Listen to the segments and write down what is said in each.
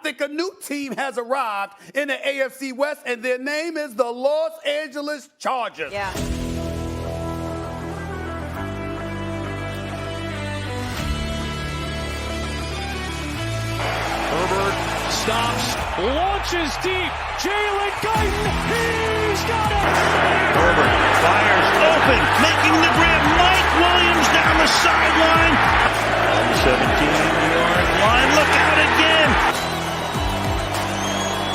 think a new team has arrived in the AFC West, and their name is the Los Angeles Chargers. Yeah. Herbert stops, launches deep. Jalen Guyton, he's got it! Herbert fires open, making the grab. Mike Williams down the sideline. On the 17-yard line, look out again.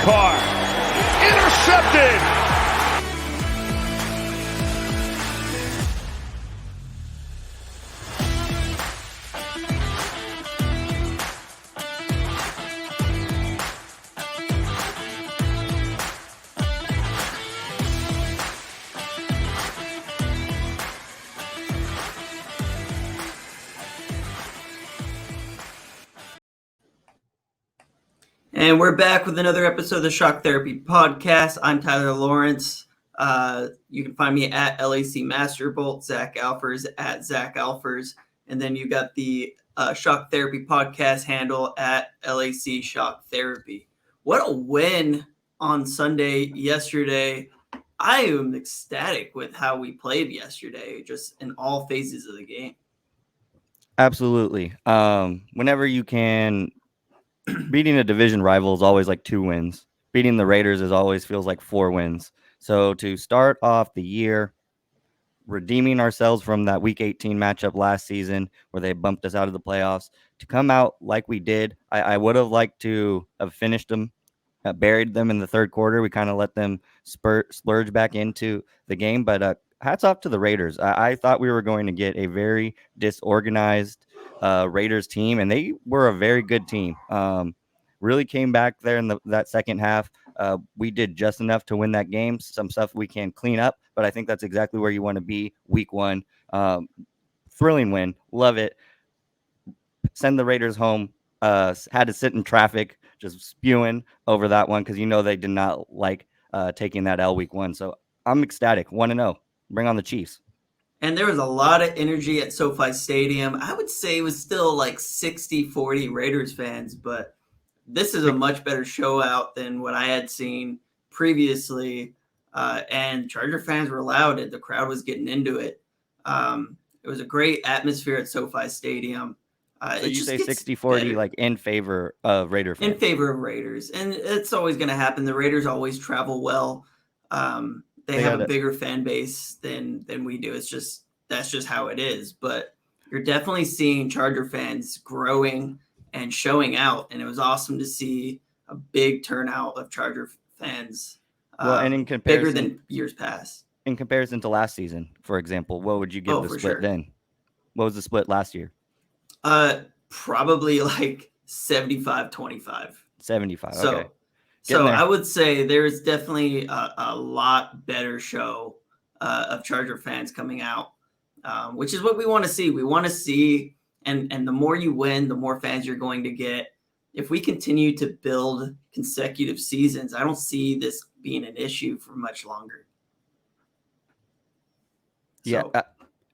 Carr, intercepted. And we're back with another episode of the Shock Therapy Podcast. I'm Tyler Lawrence. You can find me at LAC Masterbolt, Zach Alfers at Zach Alfers. And then you got the Shock Therapy Podcast handle at LAC Shock Therapy. What a win on Sunday yesterday. I am ecstatic with how we played yesterday, just in all phases of the game. Absolutely. Whenever you can... beating a division rival is always like 2 wins. Beating the Raiders is always feels like 4 wins. So to start off the year, redeeming ourselves from that Week 18 matchup last season where they bumped us out of the playoffs, to come out like we did, I would have liked to have finished them, buried them in the third quarter. We kind of let them splurge back into the game. But hats off to the Raiders. I thought we were going to get a very disorganized Raiders team, and they were a very good team. Really came back there in that second half. We did just enough to win that game. Some stuff we can clean up, but I think that's exactly where you want to be week 1. Thrilling win. Love it. Send the Raiders home. Had to sit in traffic just spewing over that one because they did not like taking that L week 1. So I'm ecstatic. 1-0. Bring on the Chiefs. And there was a lot of energy at SoFi Stadium. I would say it was still like 60-40 Raiders fans, but this is a much better show out than what I had seen previously. And Charger fans were loud, and the crowd was getting into it. It was a great atmosphere at SoFi Stadium. So you say 60-40, like in favor of Raider fans? In favor of Raiders. And it's always going to happen. The Raiders always travel well. They have a bigger fan base than we do. That's just how it is. But you're definitely seeing Charger fans growing and showing out, and it was awesome to see a big turnout of Charger fans. And in comparison, bigger than years past. In comparison to last season, for example, what would you give the split sure. then? What was the split last year? Probably like 75-25. 75. So, okay. So I would say there's definitely a lot better show of Charger fans coming out, which is what we want to see. We want to see, and the more you win, the more fans you're going to get. If we continue to build consecutive seasons, I don't see this being an issue for much longer. Yeah,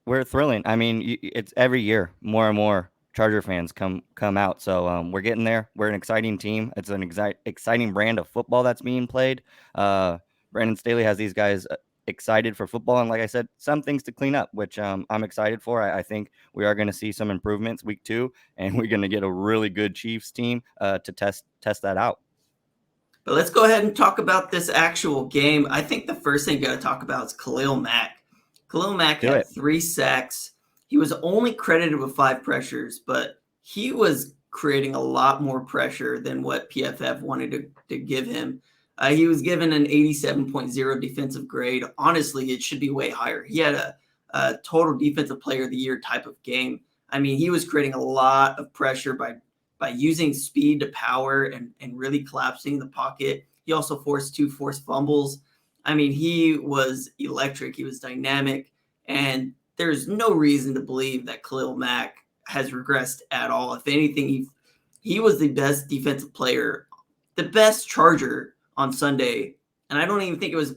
we're thrilling. I mean, it's every year more and more Charger fans come out. So we're getting there. We're an exciting team. It's an exciting brand of football that's being played. Brandon Staley has these guys excited for football. And like I said, some things to clean up, which I'm excited for. I think we are going to see some improvements week 2, and we're going to get a really good Chiefs team to test that out. But let's go ahead and talk about this actual game. I think the first thing you got to talk about is Khalil Mack. Khalil Mack had 3 sacks. He was only credited with 5 pressures, but he was creating a lot more pressure than what PFF wanted to give him. He was given an 87.0 defensive grade. Honestly, it should be way higher. He had a total defensive player of the year type of game. I mean, he was creating a lot of pressure by using speed to power and really collapsing the pocket. He also forced 2 forced fumbles. I mean, he was electric. He was dynamic. And there's no reason to believe that Khalil Mack has regressed at all. If anything, he was the best defensive player, the best Charger on Sunday. And I don't even think it was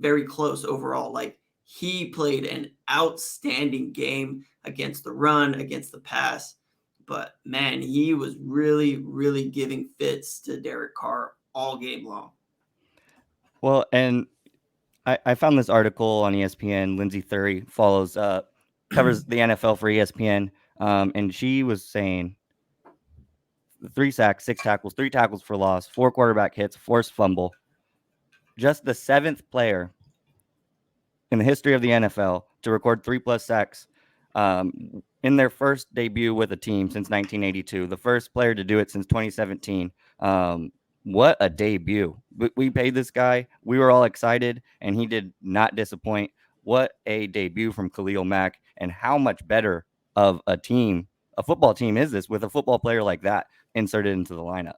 very close overall. Like, he played an outstanding game against the run, against the pass. but man, he was really, really giving fits to Derek Carr all game long. Well, and I found this article on ESPN. Lindsey Thury covers the NFL for ESPN, and she was saying 3 sacks, 6 tackles, 3 tackles for loss, 4 quarterback hits, forced fumble. Just the 7th player in the history of the NFL to record 3+ sacks in their first debut with a team since 1982. The first player to do it since 2017. What a debut. We paid this guy. We were all excited, and he did not disappoint. What a debut from Khalil Mack, and how much better of a football team is this with a football player like that inserted into the lineup?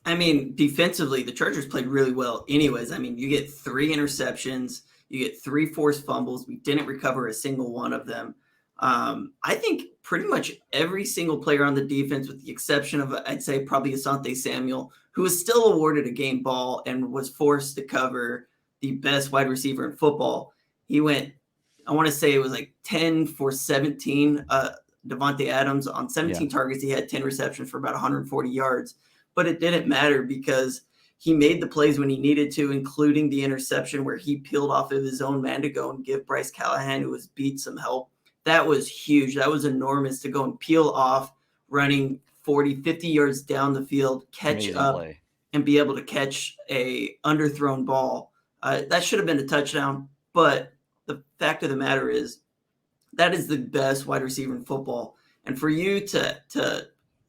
I mean, defensively, the Chargers played really well anyways. I mean, you get 3 interceptions, you get 3 forced fumbles. We didn't recover a single one of them. I think pretty much every single player on the defense, with the exception of, I'd say, probably Asante Samuel, who was still awarded a game ball and was forced to cover the best wide receiver in football. He went, I want to say it was like 10 for 17. Davante Adams on 17 targets, he had 10 receptions for about 140 yards. But it didn't matter because he made the plays when he needed to, including the interception where he peeled off of his own man to go and give Bryce Callahan, who was beat, some help. That was huge. That was enormous to go and peel off running 40, 50 yards down the field, catch up, and be able to catch a underthrown ball. That should have been a touchdown. But the fact of the matter is that is the best wide receiver in football. And for you to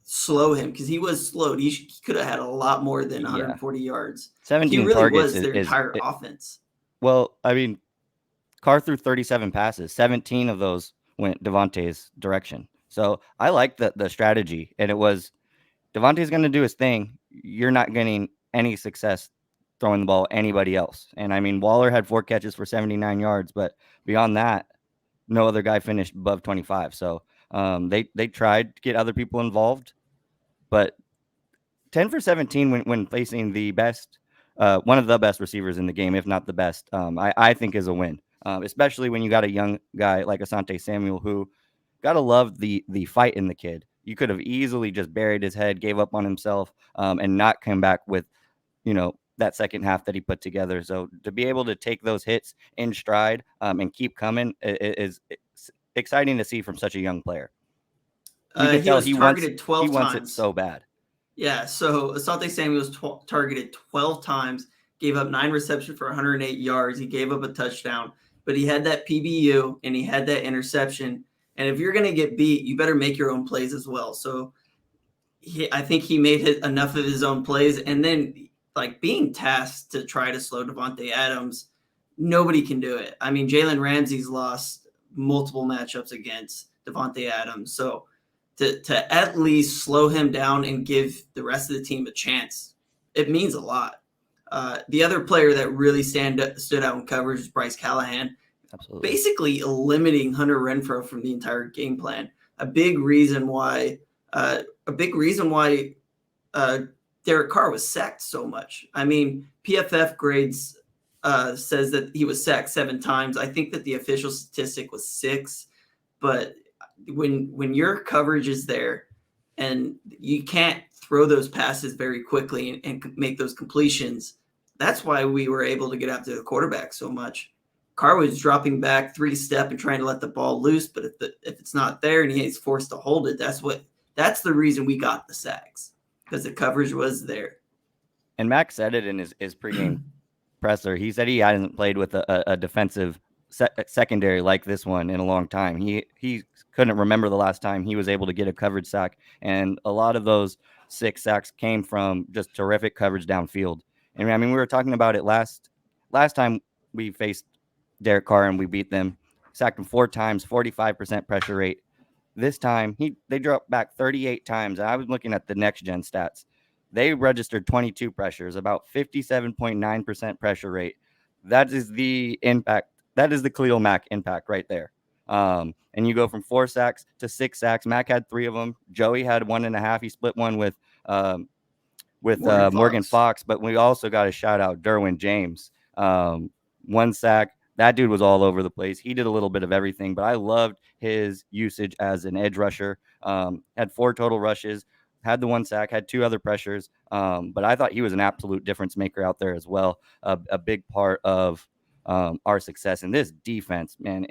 slow him, because he was slowed, he could have had a lot more than 140 yards. 17 he really targets was their entire offense. Well, I mean, Carr threw 37 passes. 17 of those went Davante's direction. So I like the strategy. And it was, Davante's going to do his thing. You're not getting any success throwing the ball anybody else. And I mean, Waller had 4 catches for 79 yards, but beyond that, no other guy finished above 25. So they tried to get other people involved, but 10 for 17 when facing the best, one of the best receivers in the game, if not the best, I think is a win. Especially when you got a young guy like Asante Samuel, who gotta love the fight in the kid. You could have easily just buried his head, gave up on himself, and not come back with, that second half that he put together. So to be able to take those hits in stride and keep coming is exciting to see from such a young player. He was targeted 12 times. He wants it so bad. Yeah, so Asante Samuel was targeted 12 times, gave up 9 receptions for 108 yards. He gave up a touchdown, but he had that PBU and he had that interception. And if you're going to get beat, you better make your own plays as well. So I think he made enough of his own plays. And then, like, being tasked to try to slow Davante Adams, nobody can do it. I mean, Jalen Ramsey's lost multiple matchups against Davante Adams. So to at least slow him down and give the rest of the team a chance, it means a lot. The other player that really stood out in coverage is Bryce Callahan. Absolutely. Basically limiting Hunter Renfrow from the entire game plan. A big reason why Derek Carr was sacked so much. I mean, PFF grades says that he was sacked 7 times. I think that the official statistic was 6, but when your coverage is there and you can't throw those passes very quickly and make those completions, that's why we were able to get after the quarterback so much. Carr was dropping back 3-step and trying to let the ball loose, but if it's not there and he's forced to hold it, that's the reason we got the sacks, because the coverage was there. And Mac said it in his pregame presser. He said he hadn't played with a defensive secondary like this one in a long time. He couldn't remember the last time he was able to get a coverage sack, and a lot of those 6 sacks came from just terrific coverage downfield. And I mean, we were talking about it last time we faced Derek Carr and we beat them. Sacked him 4 times, 45% pressure rate. This time they dropped back 38 times. I was looking at the next gen stats. They registered 22 pressures, about 57.9% pressure rate. That is the impact. That is the Khalil Mack impact right there. And you go from 4 sacks to 6 sacks. Mack had 3 of them. Joey had 1.5. He split one with Morgan Fox. But we also got to shout out Derwin James. 1 sack, That dude was all over the place. He did a little bit of everything, but I loved his usage as an edge rusher. Had 4 total rushes, had the 1 sack, had 2 other pressures. But I thought he was an absolute difference maker out there as well. A big part of our success in this defense, man.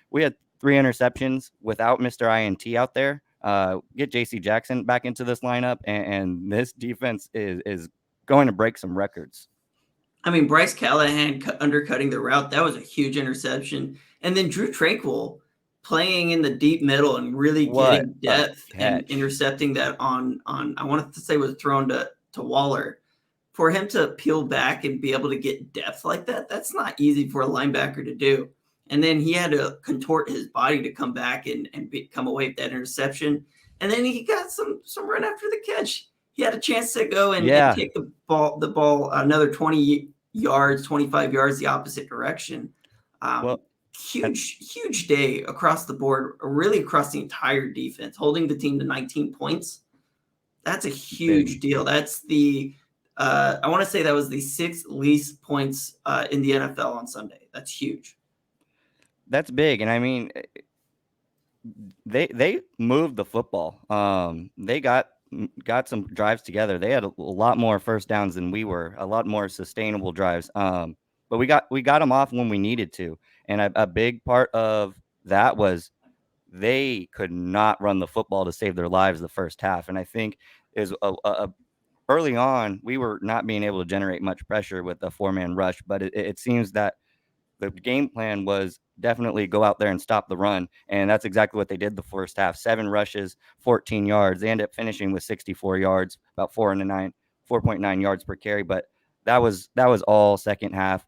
We had 3 interceptions without Mr. INT out there. Get JC Jackson back into this lineup, and this defense is going to break some records. I mean, Bryce Callahan undercutting the route, that was a huge interception. And then Drew Tranquil playing in the deep middle and really getting depth and intercepting that on I wanted to say was thrown to Waller. For him to peel back and be able to get depth like that, that's not easy for a linebacker to do. And then he had to contort his body to come back and come away with that interception. And then he got some run after the catch. He had a chance to go and take the ball another 20 yards, 25 yards the opposite direction. Huge day across the board, really across the entire defense, holding the team to 19 points. That's a huge deal. That's I want to say that was the 6th least points in the NFL on Sunday. That's huge. That's big. And I mean, they moved the football. They got some drives together. They had a lot more first downs than we were, a lot more sustainable drives. But we got them off when we needed to. And a big part of that was they could not run the football to save their lives the first half. And I think is early on, we were not being able to generate much pressure with the 4-man rush, but it seems that the game plan was definitely go out there and stop the run. And that's exactly what they did the first half. 7 rushes, 14 yards. They ended up finishing with 64 yards, about 4.9 yards per carry. But that was all second half.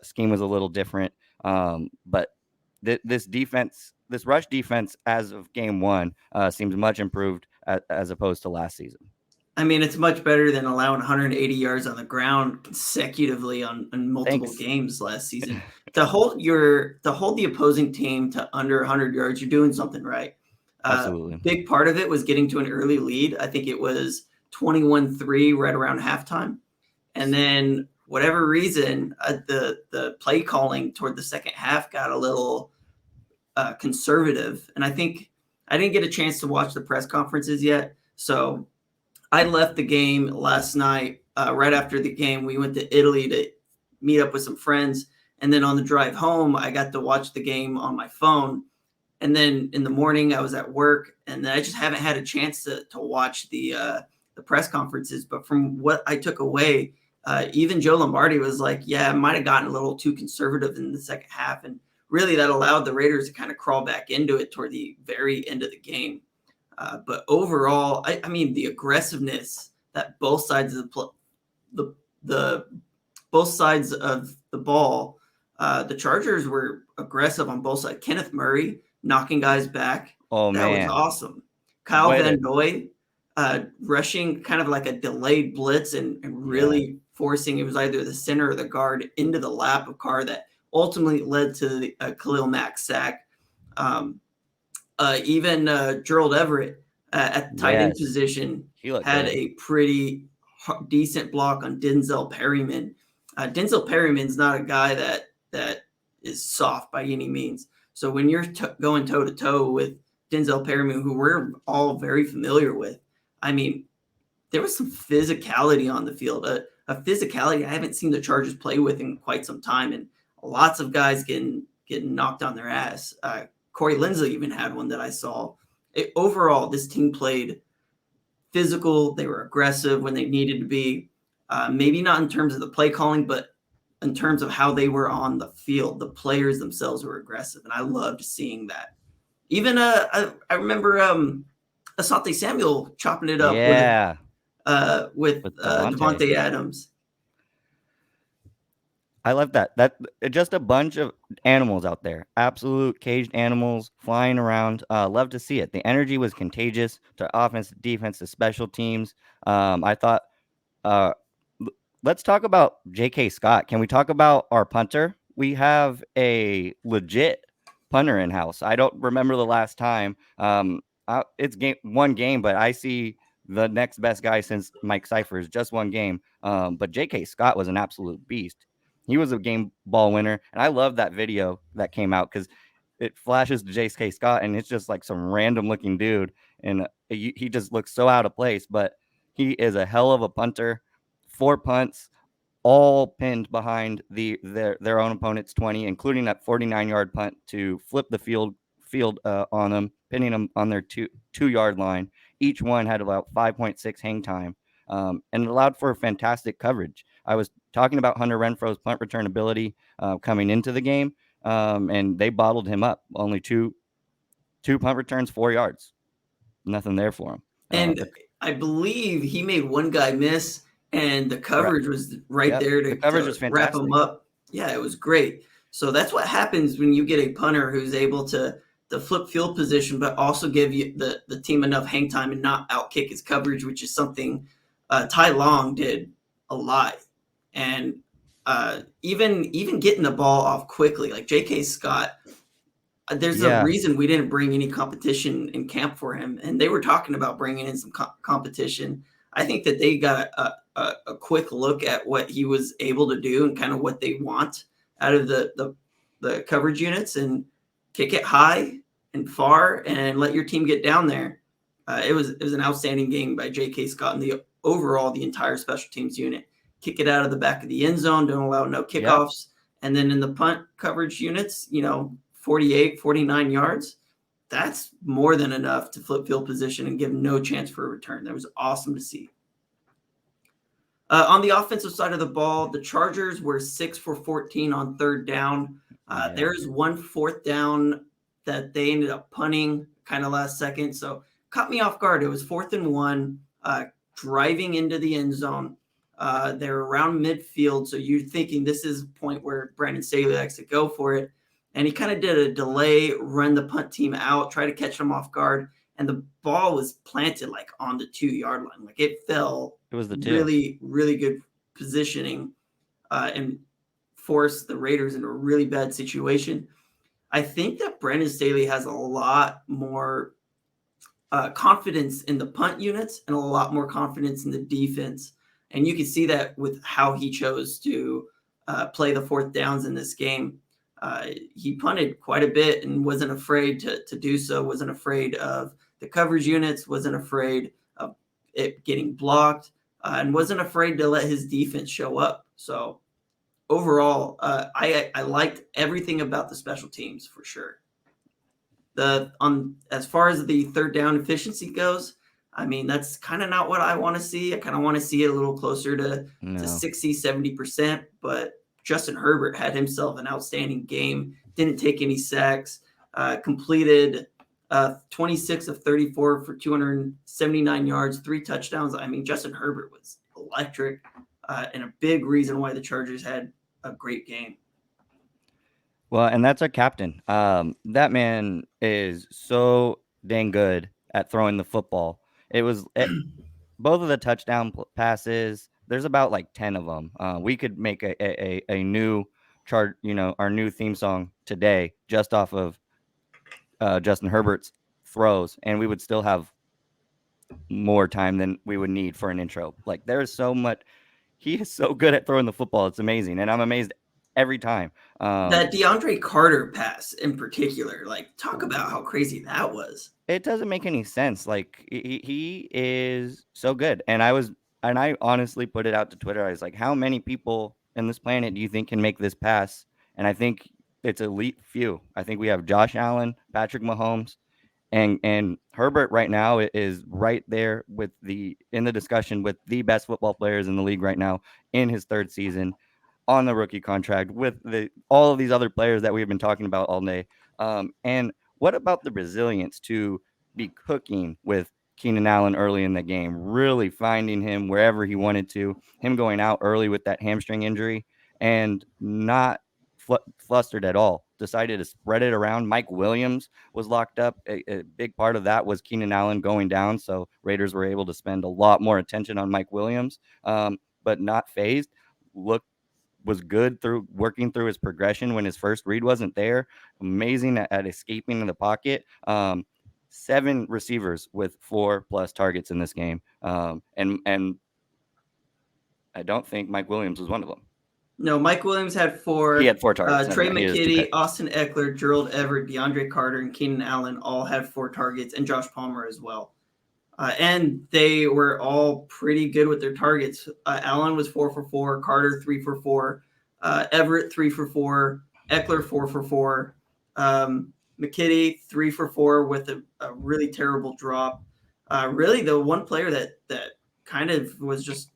Scheme was a little different. But this rush defense as of game 1 seems much improved as opposed to last season. I mean, it's much better than allowing 180 yards on the ground consecutively on multiple games last season. To hold the opposing team to under 100 yards, you're doing something right. Absolutely. Big part of it was getting to an early lead. I think it was 21-3 right around halftime. And then whatever reason, the play calling toward the second half got a little conservative. And I think I didn't get a chance to watch the press conferences yet. So I left the game last night. Right after the game, we went to Italy to meet up with some friends. And then on the drive home, I got to watch the game on my phone. And then in the morning, I was at work. And then I just haven't had a chance to watch the press conferences. But from what I took away, even Joe Lombardi was like, yeah, I might have gotten a little too conservative in the second half. And really that allowed the Raiders to kind of crawl back into it toward the very end of the game. But overall, I mean, the aggressiveness that both sides of both sides of the ball, the Chargers were aggressive on both sides. Kenneth Murray knocking guys back. Oh, that man. was awesome. Kyle Van Noy rushing kind of like a delayed blitz and really forcing, it was either the center or the guard into the lap of Carr that ultimately led to the Khalil Mack sack. Even Gerald Everett at the tight end position had a pretty decent block on Denzel Perryman. Denzel Perryman's not a guy that is soft by any means. So when you're going toe-to-toe with Denzel Perryman, who we're all very familiar with, I mean, there was some physicality on the field, a physicality I haven't seen the Chargers play with in quite some time, and lots of guys getting knocked on their ass. Corey Linsley even had one that I saw. Overall, this team played physical. They were aggressive when they needed to be. Maybe not in terms of the play calling, but in terms of how they were on the field. The players themselves were aggressive, and I loved seeing that. Even I remember Asante Samuel chopping it up with Devontae Adams. I love that. That just a bunch of animals out there, absolute caged animals flying around. Love to see it. The energy was contagious to offense, to defense, to special teams. I thought, let's talk about J.K. Scott. Can we talk about our punter? We have a legit punter in house. I don't remember the last time. It's one game, but I see the next best guy since Mike Cyphers, just one game. But J.K. Scott was an absolute beast. He was a game ball winner, and I love that video that came out because it flashes to J.K. Scott, and it's just like some random looking dude, and he just looks so out of place. But he is a hell of a punter. 4 punts, all pinned behind their own opponent's 20, including that 49-yard punt to flip the field on them, pinning them on their 2-yard line. Each one had about 5.6 hang time, and it allowed for fantastic coverage. I was talking about Hunter Renfro's punt return ability coming into the game, and they bottled him up. Only two punt returns, 4 yards. Nothing there for him. And I believe he made one guy miss, and the coverage was right there to, the coverage was wrap him up. Yeah, it was great. So that's what happens when you get a punter who's able to flip field position, but also give you the team enough hang time and not outkick his coverage, which is something Ty Long did a lot. And even getting the ball off quickly, like J.K. Scott, there's a reason we didn't bring any competition in camp for him, and they were talking about bringing in some competition. I think that they got a quick look at what he was able to do and kind of what they want out of the coverage units, and kick it high and far and let your team get down there. It was an outstanding game by J.K. Scott and the entire special teams unit. Kick it out of the back of the end zone, don't allow no kickoffs. And then in the punt coverage units, 48, 49 yards, that's more than enough to flip field position and give no chance for a return. That was awesome to see. On the offensive side of the ball, the Chargers were 6 for 14 on third down. There's 1 4th down that they ended up punting kind of last second. So caught me off guard. It was 4th and 1, driving into the end zone. They're around midfield. So you're thinking this is a point where Brandon Staley likes to go for it. And he kind of did a delay, run the punt team out, try to catch them off guard. And the ball was planted like on the 2-yard line. Like it fell. It was the really, really good positioning and forced the Raiders into a really bad situation. I think that Brandon Staley has a lot more confidence in the punt units and a lot more confidence in the defense. And you can see that with how he chose to play the 4th downs in this game. He punted quite a bit and wasn't afraid to do so, wasn't afraid of the coverage units, wasn't afraid of it getting blocked, and wasn't afraid to let his defense show up. So overall, I liked everything about the special teams for sure. As far as the third down efficiency goes, I mean, that's kind of not what I want to see. I kind of want to see it a little closer to 60, 70%, but Justin Herbert had himself an outstanding game, didn't take any sacks, completed 26 of 34 for 279 yards, 3 touchdowns. I mean, Justin Herbert was electric and a big reason why the Chargers had a great game. Well, and that's our captain. That man is so dang good at throwing the football. Both of the touchdown passes, there's about like 10 of them. We could make a new chart, our new theme song today just off of Justin Herbert's throws, and we would still have more time than we would need for an intro. Like there's so much. He is so good at throwing the football. It's amazing. And I'm amazed every time. That DeAndre Carter pass in particular, like talk about how crazy that was. It doesn't make any sense. Like he is so good. And I honestly put it out to Twitter. I was like, how many people in this planet do you think can make this pass? And I think it's elite few. I think we have Josh Allen, Patrick Mahomes, and Herbert right now is right there in the discussion with the best football players in the league right now in his 3rd season on the rookie contract with all of these other players that we've been talking about all day. And what about the resilience to be cooking with Keenan Allen early in the game, really finding him wherever he wanted to, him going out early with that hamstring injury and not flustered at all, decided to spread it around. Mike Williams was locked up. A big part of that was Keenan Allen going down, so Raiders were able to spend a lot more attention on Mike Williams, but not phased. Was good through working through his progression when his first read wasn't there. Amazing at escaping in the pocket. 7 receivers with 4+ targets in this game. And I don't think Mike Williams was one of them. No, Mike Williams had 4. He had 4 targets. Trey McKitty, Austin Eckler, Gerald Everett, DeAndre Carter, and Keenan Allen all had 4 targets, and Josh Palmer as well. And they were all pretty good with their targets. Allen was 4 for 4, Carter 3 for 4, Everett 3 for 4, Eckler 4 for 4, McKitty 3 for 4 with a really terrible drop. Really, the one player that kind of was just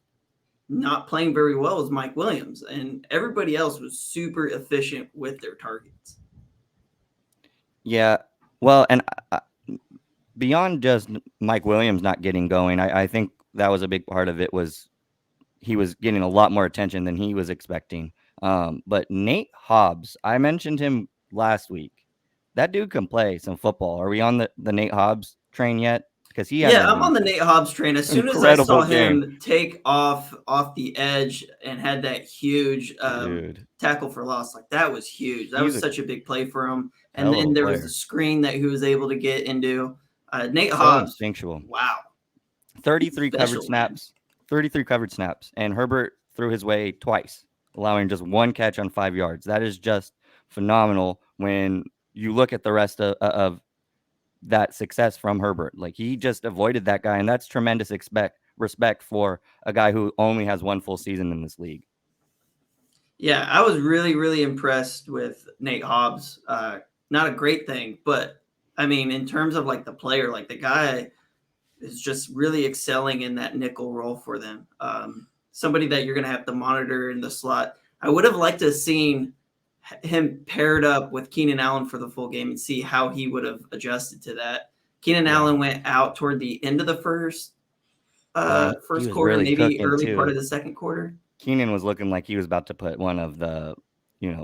not playing very well was Mike Williams, and everybody else was super efficient with their targets. Yeah, well, and beyond just Mike Williams not getting going, I think that was a big part of it. Was he was getting a lot more attention than he was expecting. But Nate Hobbs, I mentioned him last week. That dude can play some football. Are we on the Nate Hobbs train yet? Because I'm on the Nate Hobbs train. As soon as I saw him take off the edge and had that huge tackle for loss, like that was huge. That was such a big play for him. And then there was the screen that he was able to get into. Nate Hobbs, instinctual. Wow. 33 covered snaps. 33 covered snaps. And Herbert threw his way twice, allowing just 1 catch on 5 yards. That is just phenomenal when you look at the rest of that success from Herbert. Like, he just avoided that guy, and that's tremendous respect for a guy who only has 1 full season in this league. Yeah, I was really, really impressed with Nate Hobbs. Not a great thing, but I mean, in terms of like the player, like the guy is just really excelling in that nickel role for them. Somebody that you're going to have to monitor in the slot. I would have liked to have seen him paired up with Keenan Allen for the full game and see how he would have adjusted to that. Keenan Allen went out toward the end of the first quarter, really maybe early part of the second quarter. Keenan was looking like he was about to put one of the,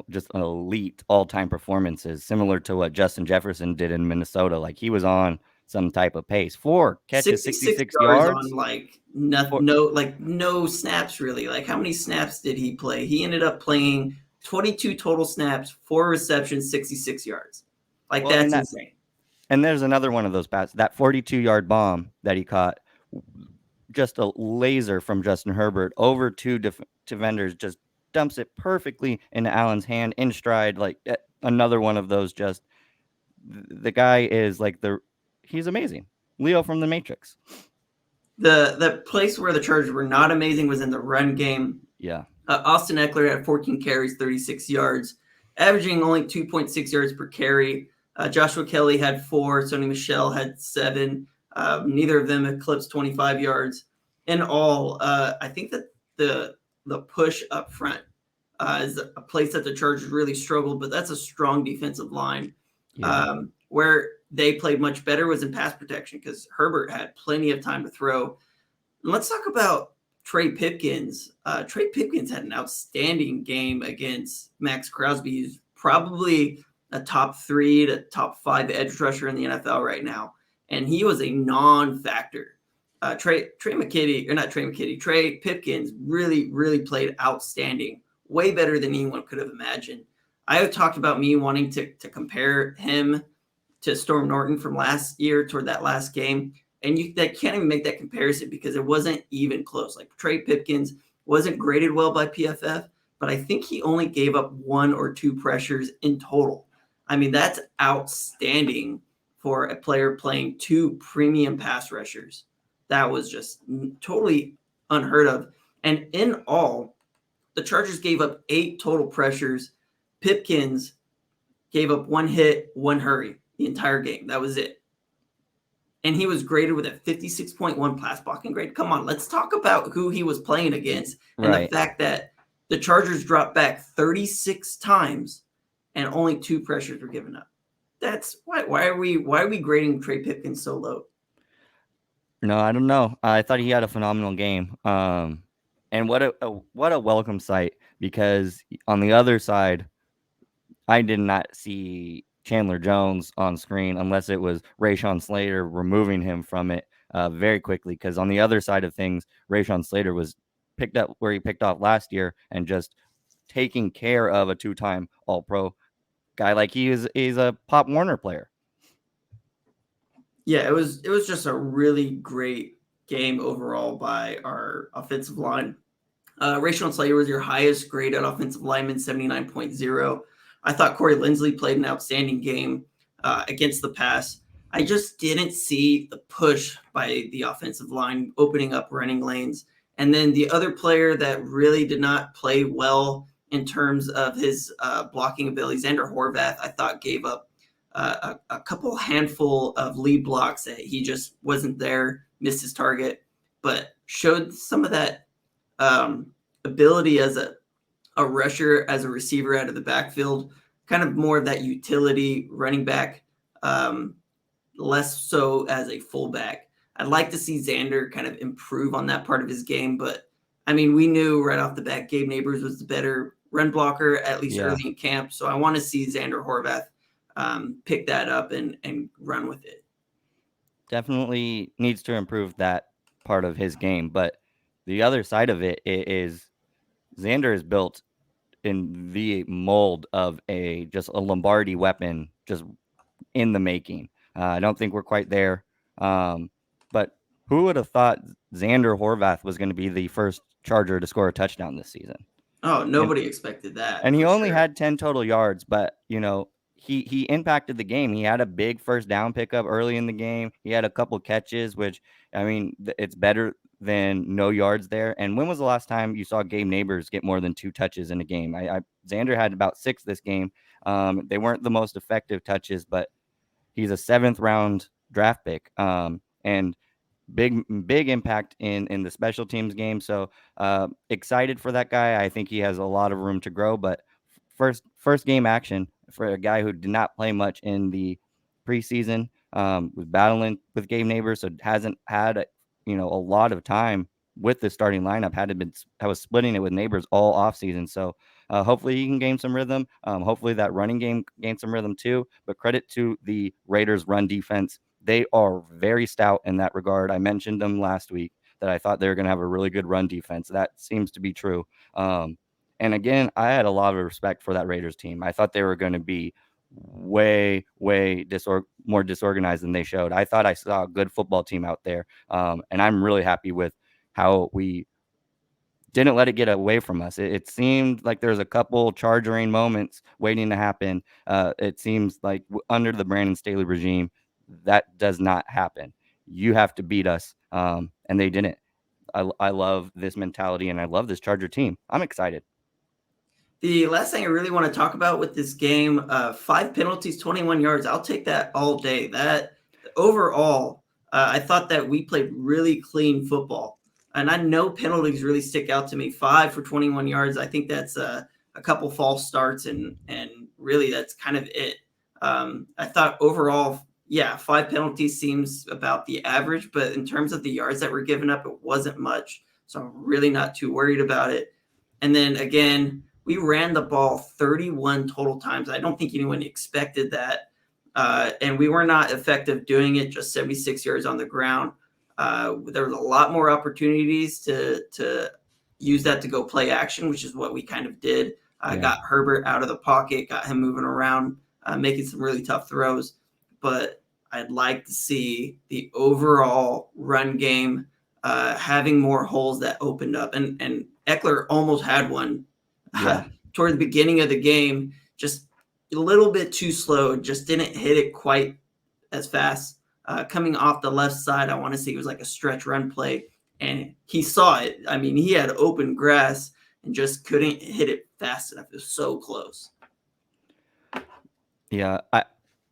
just an elite all-time performances, similar to what Justin Jefferson did in Minnesota. Like, he was on some type of pace. 4 catches, 66 yards on like nothing, no snaps really. Like, how many snaps did he play? He ended up playing 22 total snaps, 4 receptions, 66 yards. Like, that's insane. And there's another one of those passes, that 42-yard bomb that he caught, just a laser from Justin Herbert over 2 defenders, just dumps it perfectly into Allen's hand in stride. Like, another one of those, just the guy is like he's amazing. Leo from the Matrix. The place where the Chargers were not amazing was in the run game. Yeah. Austin Eckler had 14 carries, 36 yards, averaging only 2.6 yards per carry. Joshua Kelly had 4. Sony Michel had 7. Neither of them eclipsed 25 yards. In all, I think that the push up front is a place that the Chargers really struggled, but that's a strong defensive line. Yeah. Where they played much better was in pass protection because Herbert had plenty of time to throw. And let's talk about Trey Pipkins. Trey Pipkins had an outstanding game against Max Crosby, who's probably a top 3 to top 5 edge rusher in the NFL right now. And he was a non-factor. Trey Pipkins really, really played outstanding, way better than anyone could have imagined. I have talked about me wanting to compare him to Storm Norton from last year toward that last game. And that can't even make that comparison because it wasn't even close. Like, Trey Pipkins wasn't graded well by PFF, but I think he only gave up 1 or 2 pressures in total. I mean, that's outstanding for a player playing 2 premium pass rushers. That was just totally unheard of. And in all, the Chargers gave up 8 total pressures. Pipkins gave up 1 hit, 1 hurry the entire game. That was it. And he was graded with a 56.1 pass blocking grade. Come on, let's talk about who he was playing against and the fact that the Chargers dropped back 36 times and only 2 pressures were given up. That's why are we grading Trey Pipkins so low? No, I don't know. I thought he had a phenomenal game. And what a welcome sight, because on the other side, I did not see Chandler Jones on screen unless it was Rashawn Slater removing him from it very quickly, because on the other side of things, Rashawn Slater was picked up where he picked off last year and just taking care of a 2-time All-Pro guy like he's a Pop Warner player. Yeah, it was just a really great game overall by our offensive line. Rayshon Slater was your highest graded offensive lineman, 79.0. I thought Corey Linsley played an outstanding game against the pass. I just didn't see the push by the offensive line opening up running lanes. And then the other player that really did not play well in terms of his blocking ability, Xander Horvath, I thought gave up a couple handful of lead blocks that he just wasn't there, missed his target, but showed some of that ability as a rusher, as a receiver out of the backfield, kind of more of that utility running back, less so as a fullback. I'd like to see Xander kind of improve on that part of his game, but I mean, we knew right off the bat Gabe Nabers was the better run blocker, at least early in camp. So I want to see Xander Horvath pick that up and run with it. Definitely needs to improve that part of his game, but the other side of it is Xander is built in the mold of just a Lombardi weapon, just in the making. I don't think we're quite there, but who would have thought Xander Horvath was going to be the first Charger to score a touchdown this season? Oh, nobody expected that. And he only had 10 total yards, but he impacted the game. He had a big first down pickup early in the game. He had a couple catches, which, I mean, it's better than no yards there. And when was the last time you saw Gabe Nabers get more than 2 touches in a game? Xander had about 6 this game. They weren't the most effective touches, but he's a 7th round draft pick. And big impact in the special teams game. So excited for that guy. I think he has a lot of room to grow, but first game action for a guy who did not play much in the preseason, was battling with Gabe Nabers, so hasn't had a lot of time with the starting lineup. I was splitting it with Nabers all offseason. So hopefully he can gain some rhythm. Hopefully that running game gains some rhythm too. But credit to the Raiders' run defense. They are very stout in that regard. I mentioned them last week that I thought they were going to have a really good run defense. That seems to be true. And again, I had a lot of respect for that Raiders team. I thought they were going to be way more disorganized than they showed. I thought I saw a good football team out there. And I'm really happy with how we didn't let it get away from us. It seemed like there's a couple Chargering moments waiting to happen. It seems like under the Brandon Staley regime, that does not happen. You have to beat us. And they didn't. I love this mentality, and I love this Charger team. I'm excited. The last thing I really want to talk about with this game, 5 penalties, 21 yards. I'll take that all day. That overall, I thought that we played really clean football. And I know penalties really stick out to me. 5 for 21 yards. I think that's a couple false starts, and really that's kind of it. I thought overall, 5 penalties seems about the average, but in terms of the yards that were given up, it wasn't much. So I'm really not too worried about it. And then again, we ran the ball 31 total times. I don't think anyone expected that. And we were not effective doing it, just 76 yards on the ground. There was a lot more opportunities to use that to go play action, which is what we kind of did. Got Herbert out of the pocket, got him moving around, making some really tough throws. But I'd like to see the overall run game having more holes that opened up. And Eckler almost had one toward the beginning of the game, just a little bit too slow, just didn't hit it quite as fast. Coming off the left side, I want to say it was like a stretch run play, and he saw it. I mean, he had open grass and just couldn't hit it fast enough. It was so close. Yeah,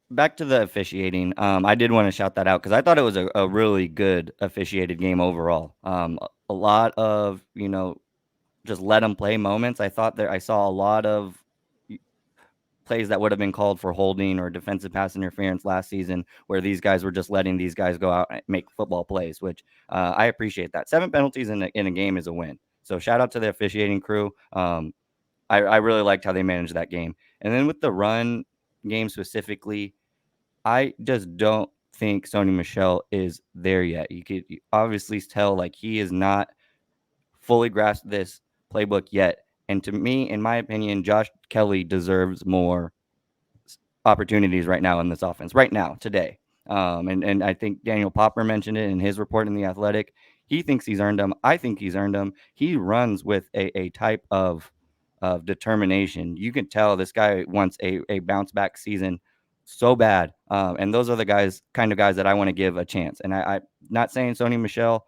back to the officiating. I did want to shout that out because I thought it was a really good officiated game overall. A lot of, just let them play moments. I thought I saw a lot of plays that would have been called for holding or defensive pass interference last season, where these guys were just letting these guys go out and make football plays, which I appreciate that. 7 penalties in a game is a win. So shout out to the officiating crew. I really liked how they managed that game. And then with the run game specifically, I just don't think Sony Michel is there yet. You could obviously tell like he is not fully grasped this playbook yet. And to me, in my opinion, Josh Kelly deserves more opportunities right now in this offense, right now, today. And I think Daniel Popper mentioned it in his report in The Athletic. He thinks he's earned them. I think he's earned them. He runs with a type of determination. You can tell this guy wants a bounce back season so bad. And those are the kind of guys that I want to give a chance. And I'm not saying Sony Michel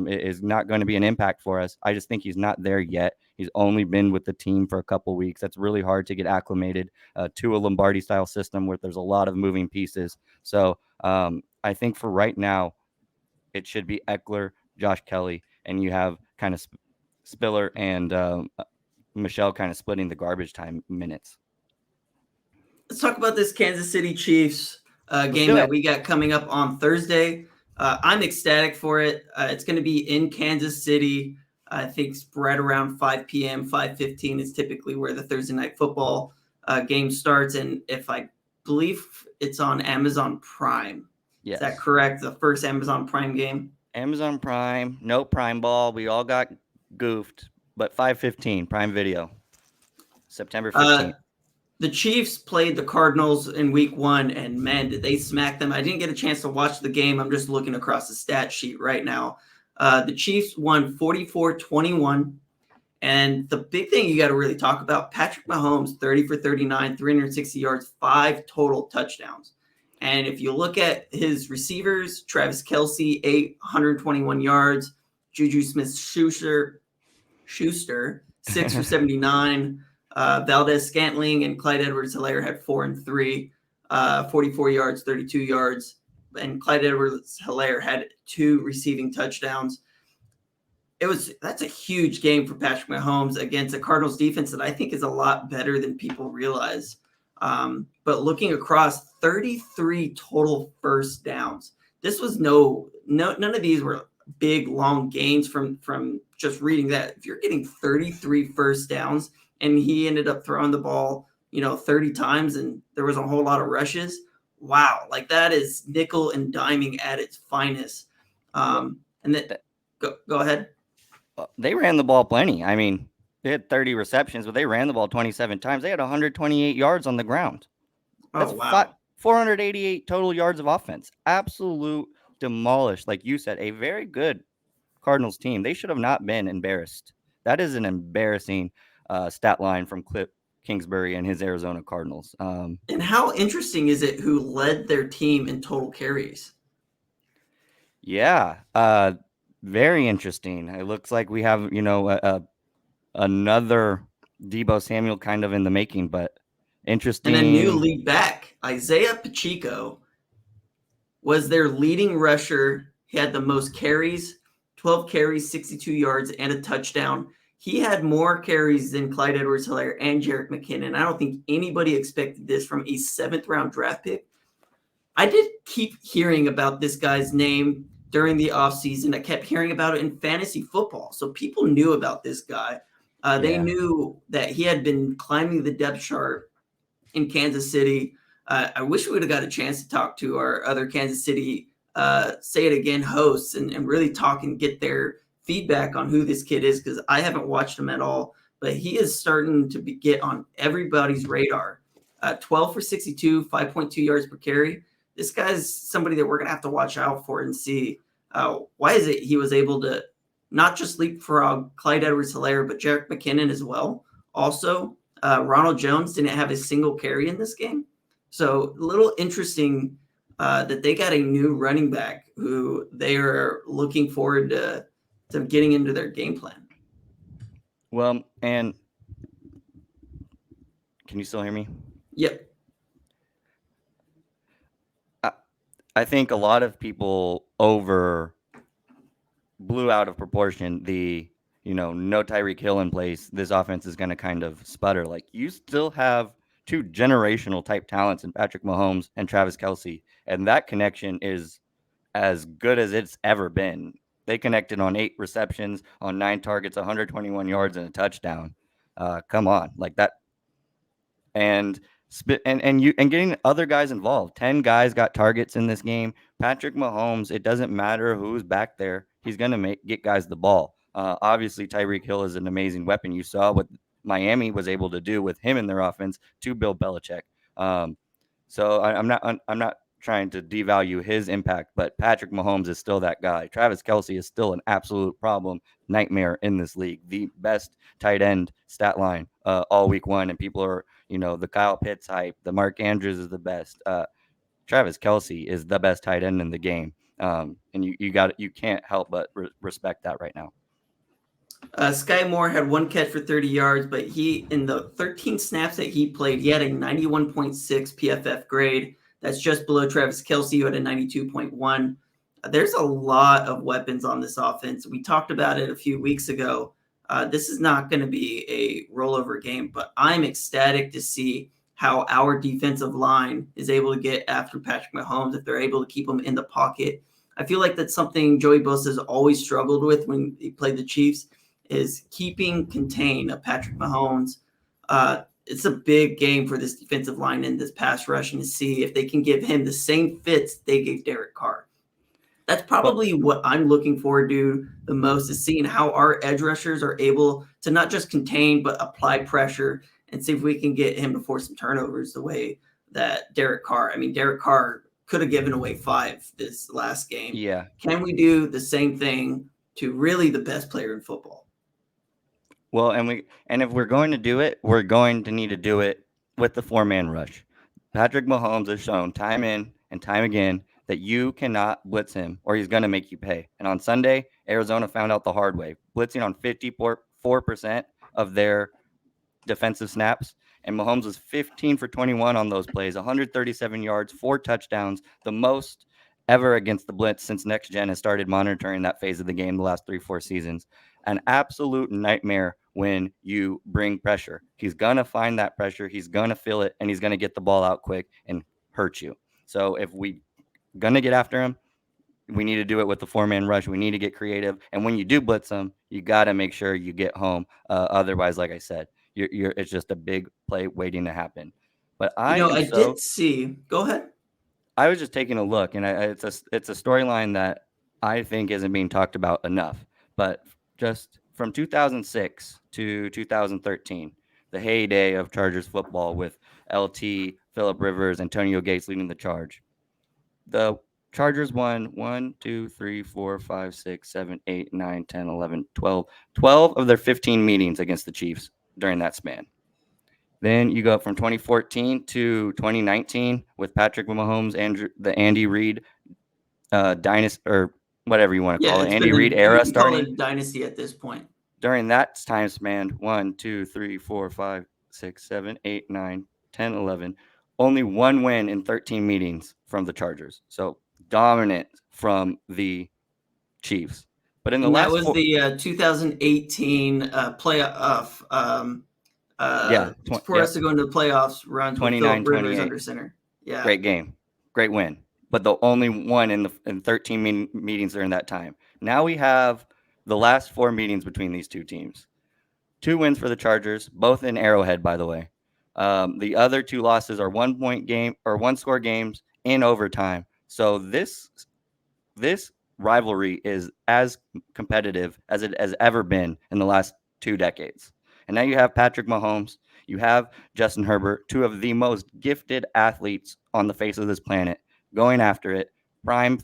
is not going to be an impact for us. I just think he's not there yet. He's only been with the team for a couple weeks. That's really hard to get acclimated to a Lombardi style system where there's a lot of moving pieces. So I think for right now, it should be Eckler, Josh Kelly, and you have kind of Spiller and Michelle kind of splitting the garbage time minutes. Let's talk about this Kansas City Chiefs game that we got coming up on Thursday. I'm ecstatic for it. It's going to be in Kansas City. I think spread around 5 p.m., 5:15 is typically where the Thursday night football game starts. And if I believe it's on Amazon Prime. Yes. Is that correct? The first Amazon Prime game? Amazon Prime, no Prime Ball. We all got goofed, but 5:15 Prime Video, September 15th. The Chiefs played the Cardinals in week 1, and man, did they smack them. I didn't get a chance to watch the game. I'm just looking across the stat sheet right now. The Chiefs won 44-21. And the big thing you got to really talk about, Patrick Mahomes, 30 for 39, 360 yards, 5 total touchdowns. And if you look at his receivers, Travis Kelce, 121 yards, Juju Smith-Schuster, 6 for 79. Valdez Scantling and Clyde Edwards-Helaire had 4 and 3, 44 yards, 32 yards. And Clyde Edwards-Helaire had 2 receiving touchdowns. That's a huge game for Patrick Mahomes against a Cardinals defense that I think is a lot better than people realize. But looking across, 33 total first downs. This was none of these were big, long gains from just reading that. If you're getting 33 first downs and he ended up throwing the ball, 30 times and there was a whole lot of rushes, wow, like that is nickel and diming at its finest. And then go ahead. They ran the ball plenty. I mean, they had 30 receptions, but they ran the ball 27 times. They had 128 yards on the ground. That's 488 total yards of offense. Absolute demolished. Like you said, a very good Cardinals team. They should have not been embarrassed. That is an embarrassing stat line from Cliff Kingsbury and his Arizona Cardinals. And how interesting is it who led their team in total carries? Yeah, very interesting. It looks like we have, another Deebo Samuel kind of in the making, but interesting. And a new lead back, Isaiah Pacheco, was their leading rusher. He had the most carries, 12 carries, 62 yards, and a touchdown. He had more carries than Clyde Edwards-Helaire and Jerick McKinnon. I don't think anybody expected this from a 7th-round draft pick. I did keep hearing about this guy's name during the offseason. I kept hearing about it in fantasy football. So people knew about this guy. They knew that he had been climbing the depth chart in Kansas City. I wish we would have got a chance to talk to our other Kansas City Say It Again hosts and really talk and get their feedback on who this kid is, because I haven't watched him at all. But he is starting to get on everybody's radar. 12 for 62, 5.2 yards per carry. This guy's somebody that we're going to have to watch out for and see why is it he was able to not just leapfrog Clyde Edwards-Helaire, but Jerick McKinnon as well. Also, Ronald Jones didn't have a single carry in this game. So a little interesting that they got a new running back who they are looking forward to getting into their game plan. Well, and can you still hear me? Yep. I think a lot of people blew out of proportion the, no Tyreek Hill in place. This offense is going to kind of sputter. Like, you still have 2 generational type talents in Patrick Mahomes and Travis Kelce. And that connection is as good as it's ever been. They connected on 8 receptions, on 9 targets, 121 yards and a touchdown. Come on, like that. And getting other guys involved. 10 guys got targets in this game. Patrick Mahomes, it doesn't matter who's back there. He's going to get guys the ball. Obviously, Tyreek Hill is an amazing weapon. You saw what Miami was able to do with him in their offense to Bill Belichick. So I'm not trying to devalue his impact, but Patrick Mahomes is still that guy. Travis Kelce is still an absolute problem, nightmare in this league. The best tight end stat line all week one, and people are, the Kyle Pitts hype. The Mark Andrews is the best. Travis Kelce is the best tight end in the game, and you can't help but respect that right now. Sky Moore had one catch for 30 yards, but in the 13 snaps that he played, he had a 91.6 PFF grade. That's just below Travis Kelce, who had a 92.1. There's a lot of weapons on this offense. We talked about it a few weeks ago. This is not going to be a rollover game, but I'm ecstatic to see how our defensive line is able to get after Patrick Mahomes, if they're able to keep him in the pocket. I feel like that's something Joey Bosa has always struggled with when he played the Chiefs, is keeping contained of Patrick Mahomes. It's a big game for this defensive line and this pass rush, and to see if they can give him the same fits they gave Derek Carr. That's probably what I'm looking forward to the most, is seeing how our edge rushers are able to not just contain, but apply pressure, and see if we can get him to force some turnovers the way that Derek Carr could have given away 5 this last game. Yeah. Can we do the same thing to really the best player in football? Well, and if we're going to do it, we're going to need to do it with the 4-man rush. Patrick Mahomes has shown time in and time again that you cannot blitz him or he's going to make you pay. And on Sunday, Arizona found out the hard way, blitzing on 54% of their defensive snaps. And Mahomes was 15 for 21 on those plays, 137 yards, 4 touchdowns, the most ever against the blitz since Next Gen has started monitoring that phase of the game the last 3-4 seasons. An absolute nightmare when you bring pressure. He's going to find that pressure. He's going to feel it, and he's going to get the ball out quick and hurt you. So if we going to get after him, we need to do it with the 4-man rush. We need to get creative. And when you do blitz him, you got to make sure you get home. Otherwise, like I said, it's just a big play waiting to happen. But did see. Go ahead. I was just taking a look, and it's a storyline that I think isn't being talked about enough. But just from 2006 to 2013, the heyday of Chargers football with LT, Phillip Rivers, Antonio Gates leading the charge. The Chargers won 1, 2, 3, 4, 5, 6, 7, 8, 9, 10, 11, 12 of their 15 meetings against the Chiefs during that span. Then you go from 2014 to 2019 with Patrick Mahomes and the Andy Reid dynasty, or whatever you want to call it, Andy Reid era starting. Call it dynasty at this point. During that time span, 1, 2, 3, 4, 5, 6, 7, 8, 9, 10, 11. Only one win in 13 meetings from the Chargers. So dominant from the Chiefs. But in the that was the 2018 playoff. For us to go into the playoffs runs with Phillip Rivers under center. Yeah, great game, great win. But the only one in 13 meetings during that time. Now we have the last 4 meetings between these two teams. 2 wins for the Chargers, both in Arrowhead, by the way. The other 2 losses are 1-point game or 1-score games in overtime. So this rivalry is as competitive as it has ever been in the last 2 decades. And now you have Patrick Mahomes, you have Justin Herbert, 2 of the most gifted athletes on the face of this planet, going after it, prime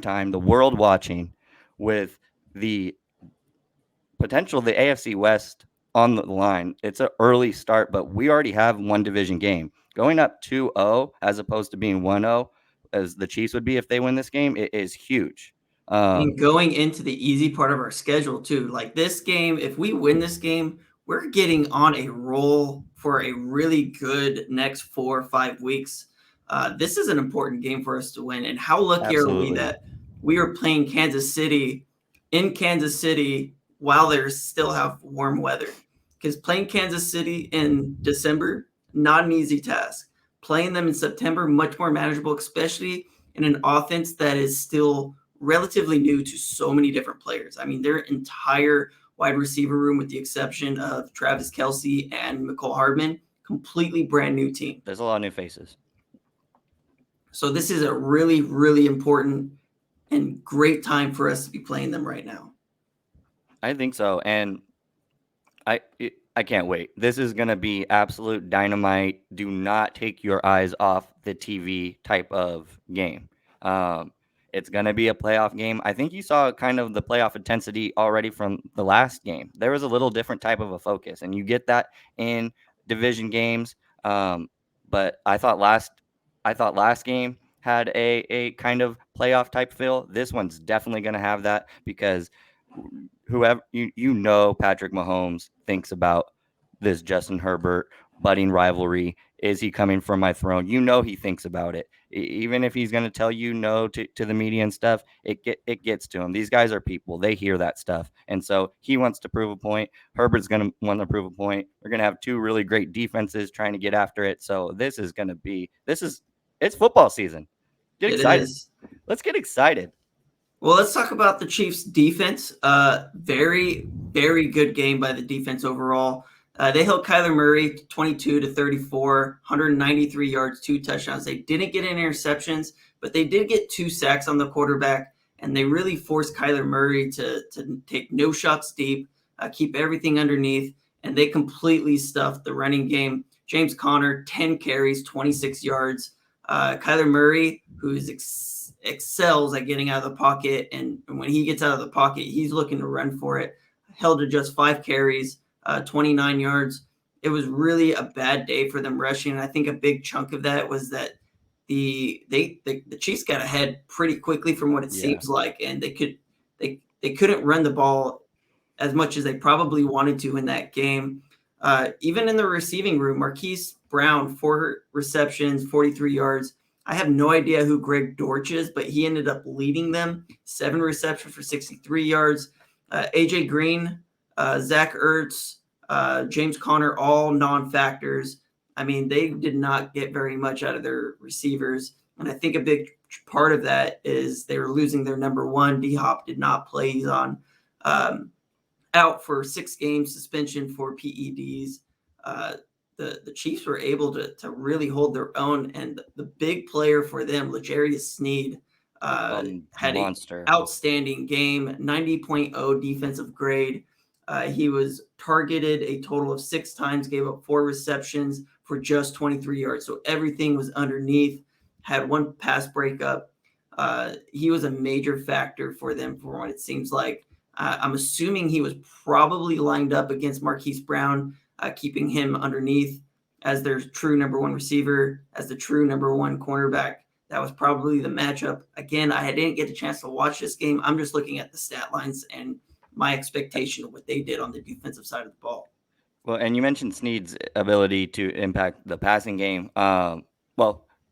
time, the world watching, with the potential of the AFC West on the line. It's an early start, but we already have one division game. Going up 2-0 as opposed to being 1-0, as the Chiefs would be if they win this game, it is huge. And going into the easy part of our schedule too, like this game, if we win this game, we're getting on a roll for a really good next 4 or 5 weeks. This is an important game for us to win. And how lucky are we that we are playing Kansas City in Kansas City while they still have warm weather? Because playing Kansas City in December, not an easy task. Playing them in September, much more manageable, especially in an offense that is still relatively new to so many different players. I mean, their entire wide receiver room, with the exception of Travis Kelce and Mecole Hardman, completely brand new team. There's a lot of new faces. So this is a really, really important and great time for us to be playing them right now. I think so. And I can't wait. This is going to be absolute dynamite. Do not take your eyes off the TV type of game. It's going to be a playoff game. I think you saw kind of the playoff intensity already from the last game. There was a little different type of a focus, and you get that in division games. But I thought last game had a kind of playoff type feel. This one's definitely going to have that because whoever Patrick Mahomes thinks about this Justin Herbert budding rivalry. Is he coming for my throne? He thinks about it. Even if he's going to tell no to the media and stuff, it gets to him. These guys are people. They hear that stuff. And so he wants to prove a point. Herbert's going to want to prove a point. We're going to have two really great defenses trying to get after it. So it's football season. Get excited. Let's get excited. Well, let's talk about the Chiefs' defense. Very, very good game by the defense overall. They held Kyler Murray 22-34, 193 yards, 2 touchdowns. They didn't get any interceptions, but they did get 2 sacks on the quarterback, and they really forced Kyler Murray to take no shots deep, keep everything underneath, and they completely stuffed the running game. James Conner, 10 carries, 26 yards. Kyler Murray, who excels at getting out of the pocket, and when he gets out of the pocket, he's looking to run for it. Held to just 5 carries, 29 yards. It was really a bad day for them rushing. And I think a big chunk of that was that the Chiefs got ahead pretty quickly from what it seems like, and they couldn't run the ball as much as they probably wanted to in that game. Even in the receiving room, Marquise Brown, 4 receptions, 43 yards. I have no idea who Greg Dortch is, but he ended up leading them. 7 receptions for 63 yards. AJ Green, Zach Ertz, James Conner, all non-factors. I mean, they did not get very much out of their receivers. And I think a big part of that is they were losing their number one. D-Hop did not play. He's on out for 6 games suspension for PEDs. The Chiefs were able to really hold their own. And the big player for them, L'Jarius Sneed, had an outstanding game, 90.0 defensive grade. He was targeted a total of 6 times, gave up 4 receptions for just 23 yards. So everything was underneath, had 1 pass breakup. He was a major factor for them for what it seems like. I'm assuming he was probably lined up against Marquise Brown, keeping him underneath as their true number 1 receiver, as the true number 1 cornerback. That was probably the matchup. Again, I didn't get a chance to watch this game. I'm just looking at the stat lines and my expectation of what they did on the defensive side of the ball. Well, and you mentioned Sneed's ability to impact the passing game.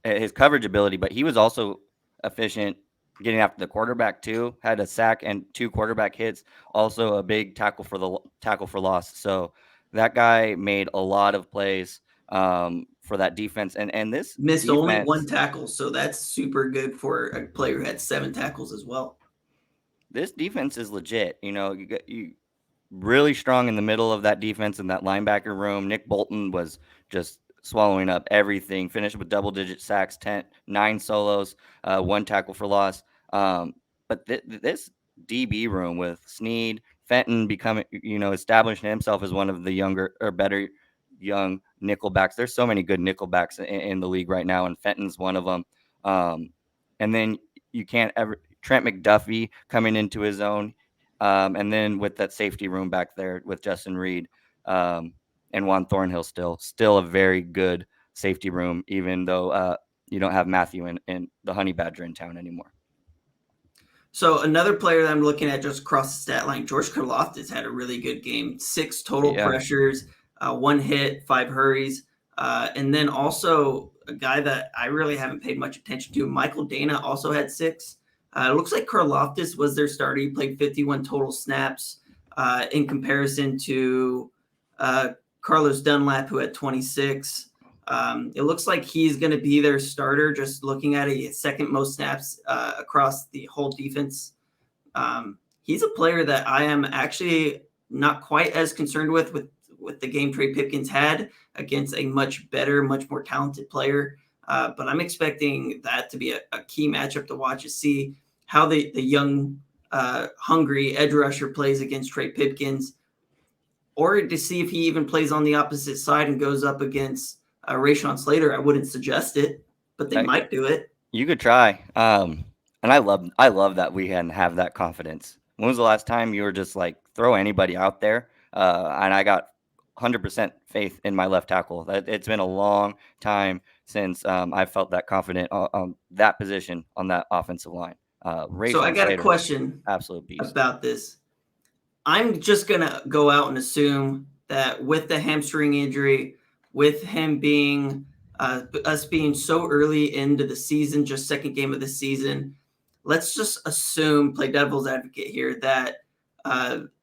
His coverage ability, but he was also efficient getting after the quarterback too. Had a sack and 2 quarterback hits. Also a big tackle for loss. So that guy made a lot of plays for that defense. And this missed only 1 tackle, so that's super good for a player who had 7 tackles as well. This defense is legit. You really strong in the middle of that defense in that linebacker room. Nick Bolton was just swallowing up everything. Finished with double-digit sacks, 9 solos, 1 tackle for loss. But this DB room with Sneed, Fenton becoming, establishing himself as one of the younger or better young nickelbacks. There's so many good nickelbacks in the league right now, and Fenton's one of them. And then you can't ever. Trent McDuffie coming into his own, and then with that safety room back there with Justin Reed and Juan Thornhill, still a very good safety room, even though you don't have Matthew and the Honey Badger in town anymore. So another player that I'm looking at just across the stat line, George Karlaftis had a really good game. 6 total pressures, 1 hit, 5 hurries, and then also a guy that I really haven't paid much attention to, Michael Dana, also had 6. It looks like Karlaftis was their starter. He played 51 total snaps in comparison to Carlos Dunlap, who had 26. It looks like he's going to be their starter, just looking at a second most snaps across the whole defense. He's a player that I am actually not quite as concerned with the game Trey Pipkins had against a much better, much more talented player. But I'm expecting that to be a key matchup to watch, to see how the young, hungry edge rusher plays against Trey Pipkins. or to see if he even plays on the opposite side and goes up against Rashawn Slater. I wouldn't suggest it, but they might do it. You could try. And I love that we have that confidence. When was the last time you were just like throw anybody out there? And I got 100% faith in my left tackle. It's been a long time since I felt that confident on that position on that offensive line. So I got Slater, a question absolute beast about this. I'm just going to go out and assume that with the hamstring injury, with him being us being so early into the season, just second game of the season, let's just assume, play devil's advocate here, that